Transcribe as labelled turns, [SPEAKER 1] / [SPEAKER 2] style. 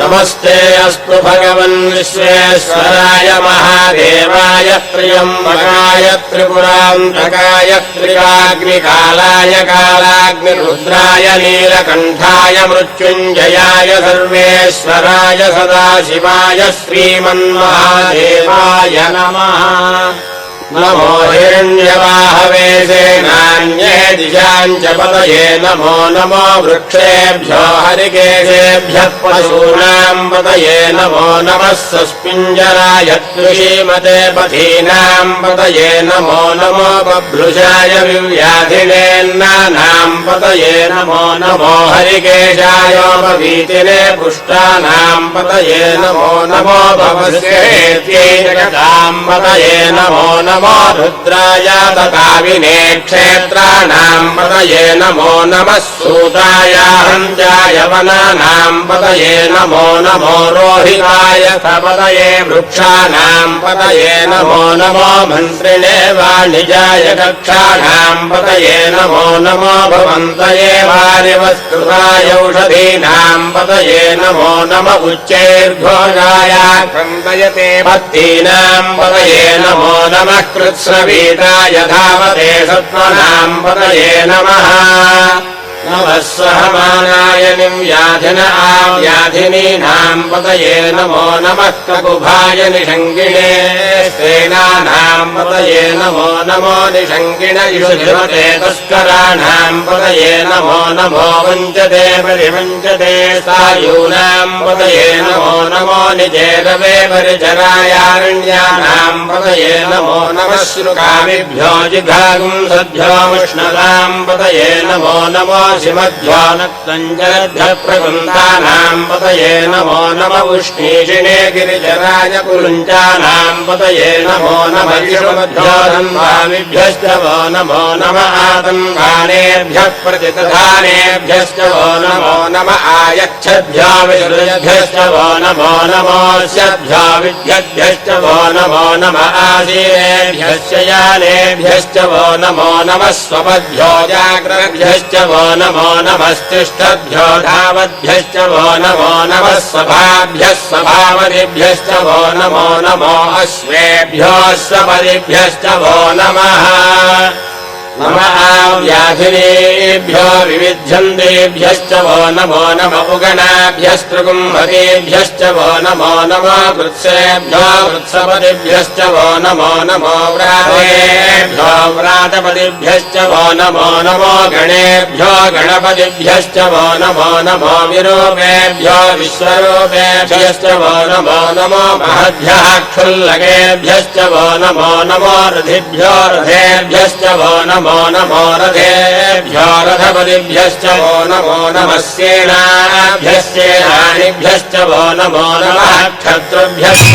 [SPEAKER 1] नमस्ते अस्तु भगवन् विश्वेश्वराय महादेवाय त्र्यम्बकाय त्रिपुरान्तकाय त्रिकाग्निकालाय कालाग्निरुद्राय नीलकण्ठाय मृत्युञ्जयाय सर्वेश्वराय सदाशिवाय श्रीमन्महादेवाय नमः। नमो हिरण्यवाहवे सेनान्ये दिशाञ्च पतये नमो नमो वृक्षेभ्यो हरिकेशेभ्यः पशूनां पतये नमो नमः सस्पिञ्जराय कृषीमते पथीनां पतये नमो नमो बभ्रुषाय विव्याधिनेन्नानां पतये नमो नमो हरिकेशायोपवीतिने पुष्टानां पतये नमो नमो भवस्येत्यै जगतां पतये नमो नमो रुद्राय तकाविने क्षेत्राणां पतये नमो नमः सूताय हन्त्याय वनानां पतये नमो नमो रोहिताय पतये वृक्षाणां पतये नमो नमो मन्त्रिणे वाणिजाय कक्षाणां पतये नमो नमो भवन्तये वारिवस्कृताय औषधीनां पतये नमो नम उच्चैर्घोषाय क्रन्दयते पत्तीनां पतये नमो नमः कृत्स्नवीताय धावते सत्त्वनां पतये नमः नमः सहमानाय निव्याधिन आव्याधिनीनां पतये नमो नमः ककुभाय निषङ्गिणे सेनानां पतये नमो नमो निषङ्गिण युधिमते तस्कराणां पतये नमो नमो वञ्चते परिवञ्चते सायूनां पतये नमो नमो निजेरवे परिचरायारण्यानां पतये नमो नमः श्रुकामिभ्यो जिघागुंसभ्यो उष्णतां पतये नमो नमो शिमध्वानक्तञ्जलध्यप्रकुन्तानां पतये नमो नम उष्णीषिणे गिरिजराय कुरुञ्चानां पतये नमो नम विष्णुमध्योधन्वामिभ्यश्च वो नमो नम आतन्वानेभ्यः प्रतितधानेभ्यश्च वो नमो नम आयच्छद्भ्यो विसृजभ्यश्च वो नमो नमोऽस्यभ्यो विद्यभ्यश्च वो नमो नम आसीनेभ्यश्च यानेभ्यश्च वो नमो नमः स्वपद्भ्यो जाग्रभ्यश्च वो नमो नमस्तिष्ठभ्यो धावद्भ्यश्च वो नमो नमः सभाभ्यः सभावदिभ्यश्च वो नमो नमो अश्वेभ्यो अश्वपदिभ्यश्च वो नमः नम आव्याधिनेभ्यो विविध्यन्तेभ्यश्च वो नमो नम उगणाभ्यस्त्रिकुम्भकेभ्यश्च वो नमो नमो कृत्सेभ्यो कृत्सपदिभ्यश्च वो नमो नमो व्रातेभ्यो व्रातपदिभ्यश्च वो नमो नमो गणेभ्यो गणपतिभ्यश्च वो नमो नमो विरूपेभ्यो विश्वरूपेभ्यश्च वो नमो नमो महद्भ्यः क्षुल्लकेभ्यश्च वो नमो नमो रथिभ्यो रथेभ्यश्च वो नमो नमो रथेभ्यो रथपतिभ्यश्च वो नमो नमः सेनाभ्यश्चेनानिभ्यश्च वो नमो नमः क्षत्रुभ्यश्च